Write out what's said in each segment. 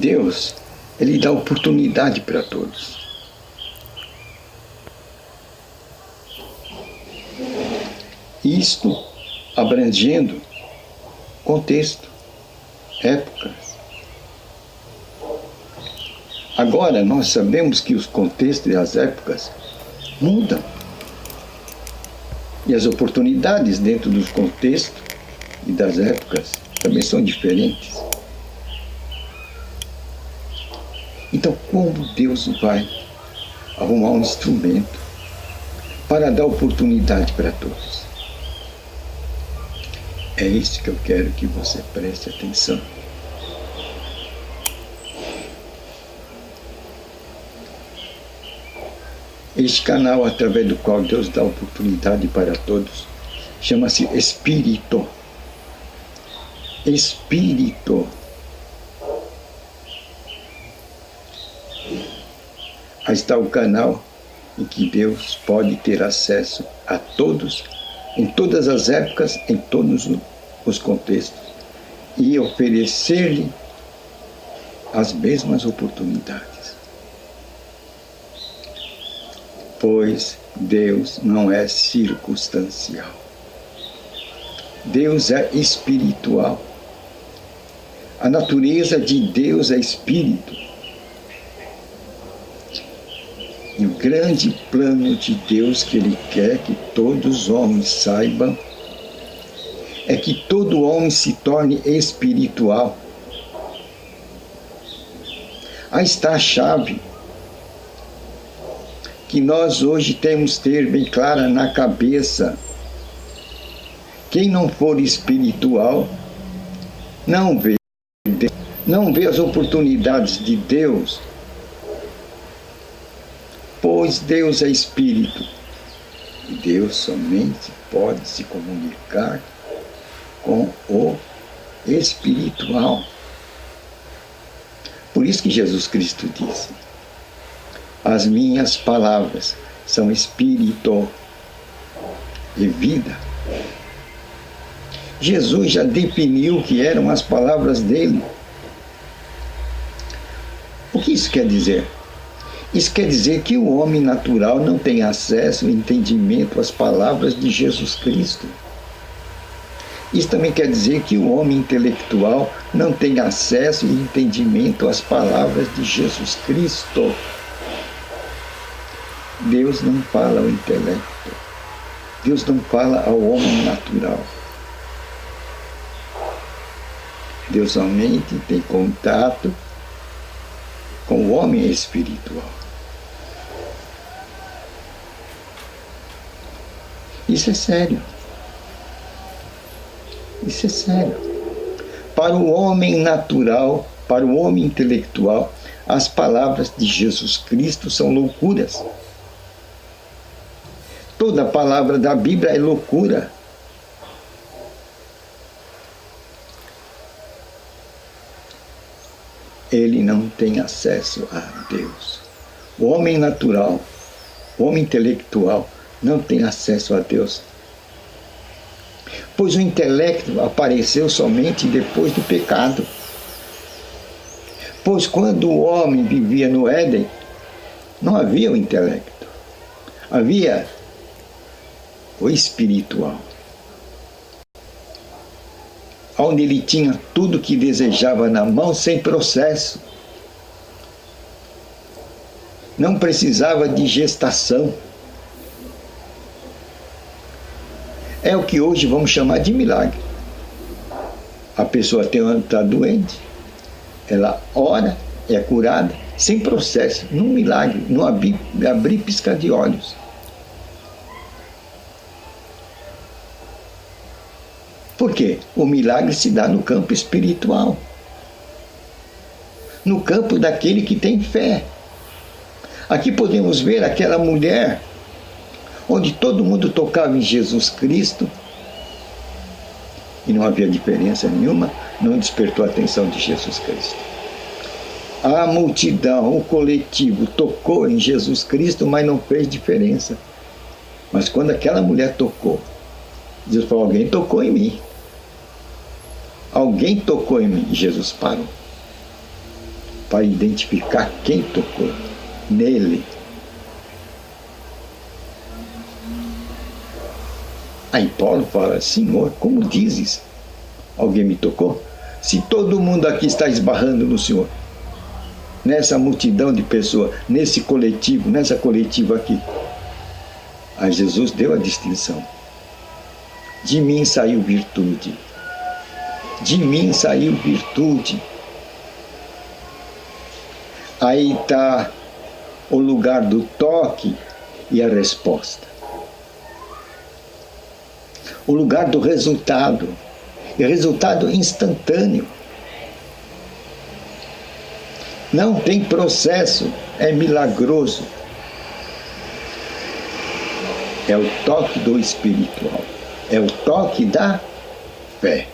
Deus, Ele dá oportunidade para todos. Isto abrangendo contexto, épocas. Agora, nós sabemos que os contextos e as épocas mudam. E as oportunidades dentro dos contextos e das épocas também são diferentes. Então, como Deus vai arrumar um instrumento para dar oportunidade para todos? É isso que eu quero que você preste atenção. Este canal, através do qual Deus dá oportunidade para todos, chama-se Espírito. Espírito. Aí está o canal em que Deus pode ter acesso a todos, em todas as épocas, em todos os contextos, e oferecer-lhe as mesmas oportunidades. Pois Deus não é circunstancial. Deus é espiritual. A natureza de Deus é espírito. E o grande plano de Deus que Ele quer que todos os homens saibam é que todo homem se torne espiritual. Aí está a chave que nós hoje temos que ter bem clara na cabeça. Quem não for espiritual não vê as oportunidades de Deus, pois Deus é espírito. E Deus somente pode se comunicar com o espiritual. Por isso que Jesus Cristo disse: as minhas palavras são espírito e vida. Jesus já definiu o que eram as palavras dele. O que isso quer dizer? Isso quer dizer que o homem natural não tem acesso e entendimento às palavras de Jesus Cristo. Isso também quer dizer que o homem intelectual não tem acesso e entendimento às palavras de Jesus Cristo. Deus não fala ao intelecto. Deus não fala ao homem natural. Deus somente tem contato com o homem espiritual. Isso é sério. Isso é sério. Para o homem natural, para o homem intelectual, as palavras de Jesus Cristo são loucuras. Toda palavra da Bíblia é loucura. Ele não tem acesso a Deus. O homem natural, o homem intelectual, não tem acesso a Deus. Pois o intelecto apareceu somente depois do pecado. Pois quando o homem vivia no Éden, não havia o intelecto. Havia o espiritual, onde ele tinha tudo que desejava na mão sem processo. Não precisava de gestação. É o que hoje vamos chamar de milagre. A pessoa está doente, ela ora, é curada, sem processo, num milagre, não abrir piscar de olhos. Por quê? O milagre se dá no campo espiritual. No campo daquele que tem fé. Aqui podemos ver aquela mulher onde todo mundo tocava em Jesus Cristo e não havia diferença nenhuma, não despertou a atenção de Jesus Cristo. A multidão, o coletivo tocou em Jesus Cristo, mas não fez diferença. Mas quando aquela mulher tocou, Deus falou: alguém tocou em mim. Alguém tocou em mim. E Jesus parou. para identificar quem tocou nele. Aí Paulo fala: Senhor, como dizes? Alguém me tocou? Se todo mundo aqui está esbarrando no Senhor, nessa multidão de pessoas, nesse coletivo, nessa coletiva aqui. Aí Jesus deu a distinção. De mim saiu virtude. De mim saiu virtude. Aí está o lugar do toque e a resposta. O lugar do resultado. E resultado instantâneo. Não tem processo, é milagroso. É o toque do espiritual. É o toque da fé.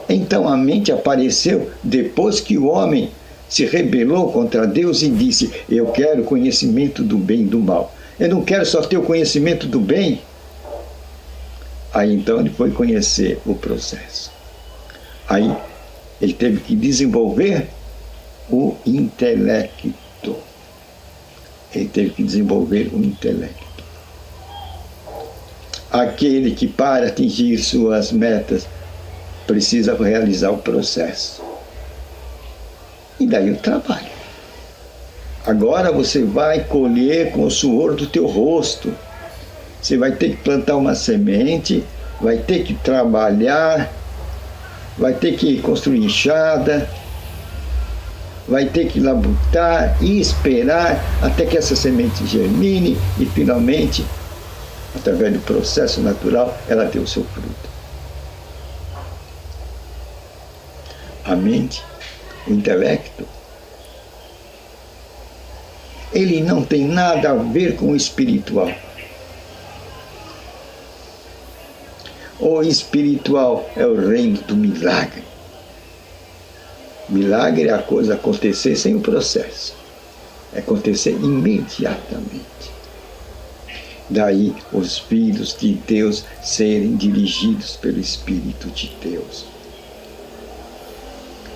Então a mente apareceu depois que o homem se rebelou contra Deus e disse: eu quero conhecimento do bem e do mal. Eu não quero só ter o conhecimento do bem. Aí então ele foi conhecer o processo. Aí ele teve que desenvolver o intelecto. Ele teve que desenvolver o intelecto. Aquele que para atingir suas metas precisa realizar o processo. E daí o trabalho. Agora você vai colher com o suor do teu rosto. Você vai ter que plantar uma semente, vai ter que trabalhar, vai ter que construir enxada, vai ter que labutar e esperar até que essa semente germine e finalmente, através do processo natural, ela dê o seu fruto. A mente, o intelecto, ele não tem nada a ver com o espiritual. O espiritual é o reino do milagre. Milagre é a coisa acontecer sem o processo. É acontecer imediatamente. Daí os filhos de Deus serem dirigidos pelo Espírito de Deus.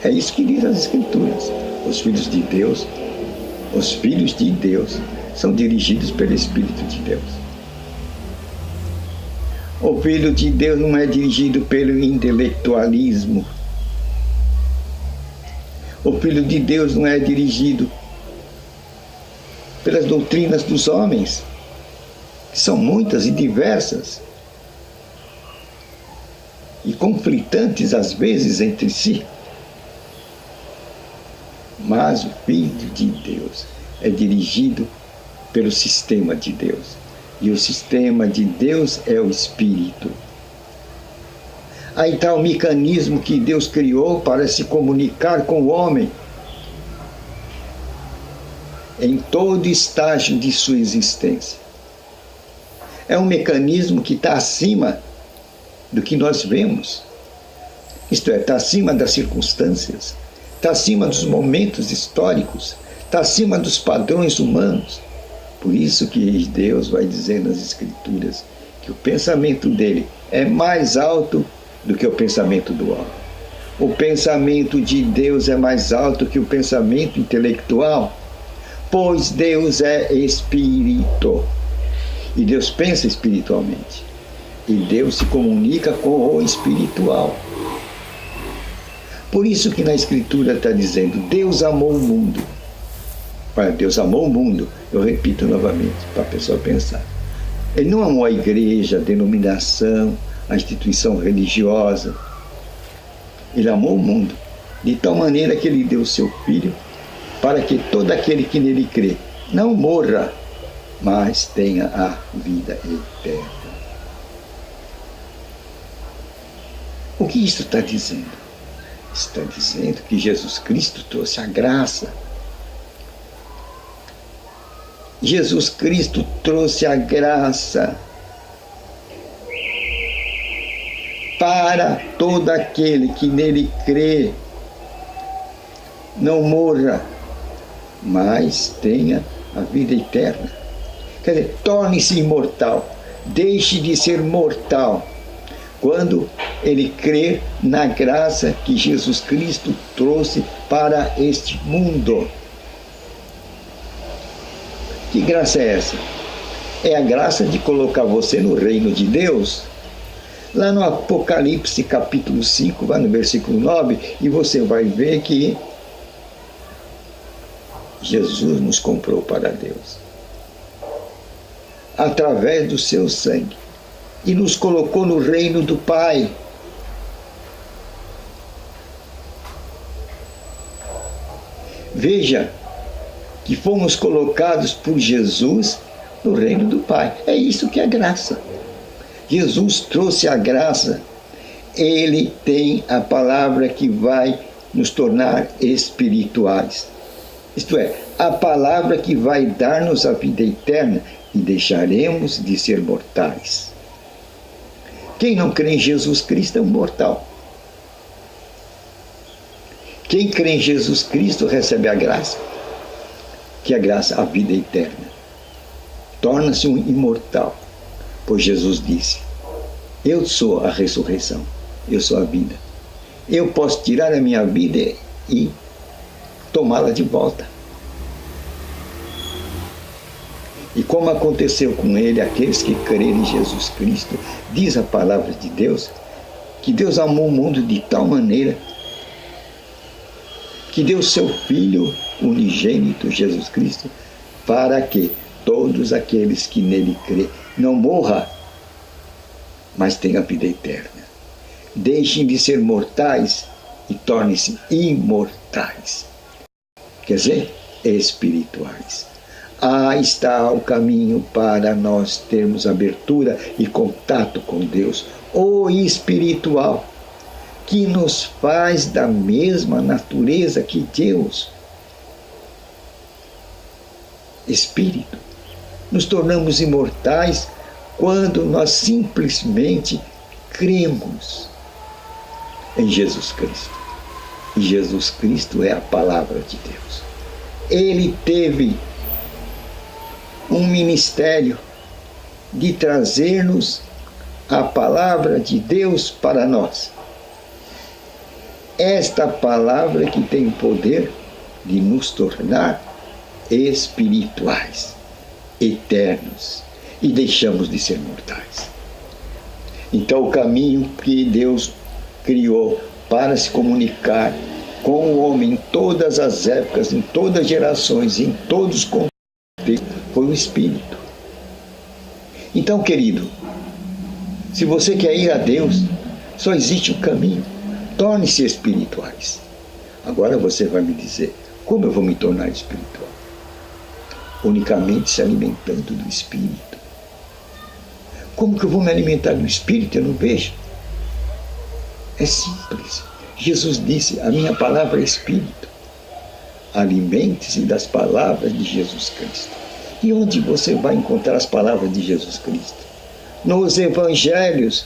É isso que diz as Escrituras. Os filhos de Deus são dirigidos pelo Espírito de Deus. O filho de Deus não é dirigido pelo intelectualismo. O filho de Deus não é dirigido pelas doutrinas dos homens, que são muitas e diversas, e conflitantes às vezes entre si. Mas o filho de Deus é dirigido pelo sistema de Deus. E o sistema de Deus é o Espírito. Aí está o mecanismo que Deus criou para se comunicar com o homem em todo estágio de sua existência. É um mecanismo que está acima do que nós vemos. Isto é, está acima das circunstâncias, está acima dos momentos históricos, está acima dos padrões humanos. Por isso que Deus vai dizer nas Escrituras que o pensamento dele é mais alto do que o pensamento do homem. O pensamento de Deus é mais alto que o pensamento intelectual, pois Deus é espírito. E Deus pensa espiritualmente. E Deus se comunica com o espiritual. Por isso que na Escritura está dizendo: Deus amou o mundo. Deus amou o mundo. Eu repito novamente, para a pessoa pensar. Ele não amou a igreja, a denominação, a instituição religiosa. Ele amou o mundo, de tal maneira que ele deu o seu Filho, para que todo aquele que nele crê não morra, mas tenha a vida eterna. O que isso está dizendo? Está dizendo que Jesus Cristo trouxe a graça. Jesus Cristo trouxe a graça para todo aquele que nele crê, não morra, mas tenha a vida eterna. Quer dizer, torne-se imortal, deixe de ser mortal, quando ele crer na graça que Jesus Cristo trouxe para este mundo. Que graça é essa? É a graça de colocar você no reino de Deus. Lá no Apocalipse capítulo 5, vai no versículo 9, e você vai ver que Jesus nos comprou para Deus através do seu sangue e nos colocou no reino do Pai. Veja que fomos colocados por Jesus no reino do Pai. É isso que é graça. Jesus trouxe a graça. Ele tem a palavra que vai nos tornar espirituais. Isto é, a palavra que vai dar-nos a vida eterna e deixaremos de ser mortais. Quem não crê em Jesus Cristo é um mortal. Quem crê em Jesus Cristo recebe a graça, que é a graça, a vida eterna. Torna-se um imortal, pois Jesus disse: eu sou a ressurreição, eu sou a vida. Eu posso tirar a minha vida e tomá-la de volta. E como aconteceu com ele, aqueles que creram em Jesus Cristo, diz a palavra de Deus, que Deus amou o mundo de tal maneira que deu seu Filho unigênito, Jesus Cristo, para que todos aqueles que nele crêem não morram, mas tenham a vida eterna. Deixem de ser mortais e tornem-se imortais. Quer dizer, espirituais. Está o caminho para nós termos abertura e contato com Deus, o espiritual, que nos faz da mesma natureza que Deus. Espírito. Nos tornamos imortais quando nós simplesmente cremos em Jesus Cristo. E Jesus Cristo é a palavra de Deus. Ele teve um ministério de trazer-nos a palavra de Deus para nós. Esta palavra que tem o poder de nos tornar espirituais, eternos, e deixamos de ser mortais. Então, o caminho que Deus criou para se comunicar com o homem em todas as épocas, em todas as gerações, em todos os contextos, foi o Espírito. Então, querido, se você quer ir a Deus, só existe um caminho. Torne-se espirituais. Agora você vai me dizer, como eu vou me tornar espiritual? Unicamente se alimentando do Espírito. Como que eu vou me alimentar do Espírito? Eu não vejo. É simples. Jesus disse, a minha palavra é Espírito. Alimente-se das palavras de Jesus Cristo. E onde você vai encontrar as palavras de Jesus Cristo? Nos Evangelhos.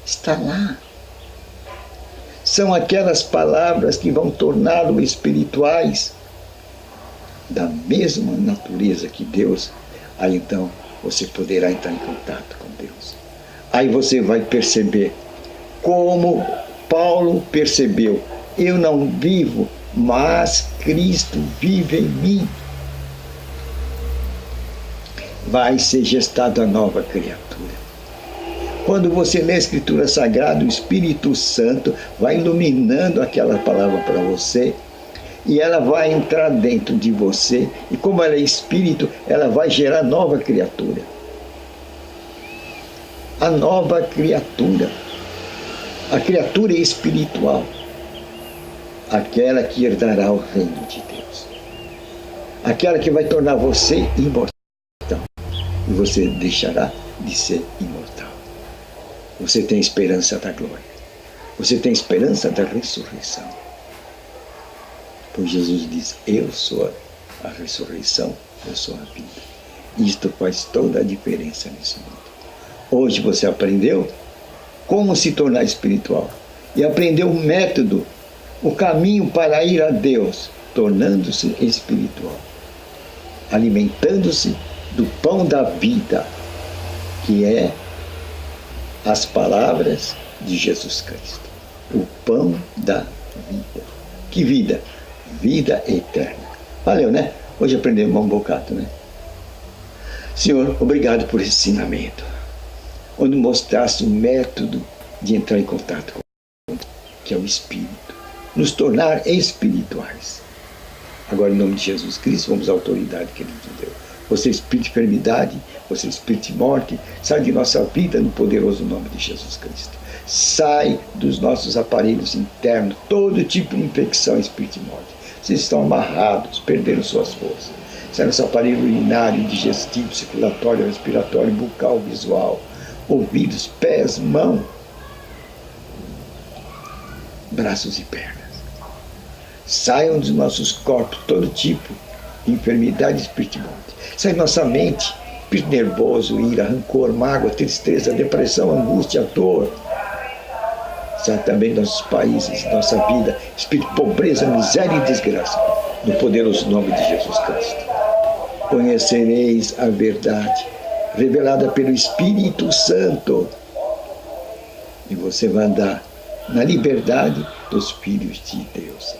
Está lá. São aquelas palavras que vão torná-lo espirituais, da mesma natureza que Deus. Aí então você poderá entrar em contato com Deus. Aí você vai perceber como Paulo percebeu: eu não vivo, mas Cristo vive em mim. Vai ser gestada a nova criatura. Quando você lê a Escritura Sagrada, o Espírito Santo vai iluminando aquela palavra para você e ela vai entrar dentro de você, e como ela é Espírito, ela vai gerar nova criatura. A nova criatura, a criatura espiritual, aquela que herdará o reino de Deus, aquela que vai tornar você imortal, e você deixará de ser imortal. Você tem esperança da glória, você tem esperança da ressurreição. Pois Jesus diz, eu sou a ressurreição, eu sou a vida. Isto faz toda a diferença nesse mundo. Hoje você aprendeu como se tornar espiritual e aprendeu o método, o caminho para ir a Deus, tornando-se espiritual, alimentando-se do pão da vida, que é as palavras de Jesus Cristo, o pão da vida. Que vida? Vida eterna. Valeu, né? Hoje aprendemos um bocado, né? Senhor, obrigado por esse ensinamento, onde mostraste o método de entrar em contato com o que é o Espírito, nos tornar espirituais. Agora, em nome de Jesus Cristo, vamos à autoridade que Ele nos deu. Você, espírito de enfermidade, você, espírito de morte, sai de nossa vida no poderoso nome de Jesus Cristo. Sai dos nossos aparelhos internos, todo tipo de infecção, espírito de morte. Vocês estão amarrados, perderam suas forças. Sai nosso aparelho urinário, digestivo, circulatório, respiratório, bucal, visual, ouvidos, pés, mão, braços e pernas. Saiam dos nossos corpos todo tipo de enfermidade e espírito de morte. Sai nossa mente, espírito nervoso, ira, rancor, mágoa, tristeza, depressão, angústia, dor. Sai também nossos países, nossa vida, espírito de pobreza, miséria e desgraça, no poderoso nome de Jesus Cristo. Conhecereis a verdade, revelada pelo Espírito Santo, e você vai andar na liberdade dos filhos de Deus.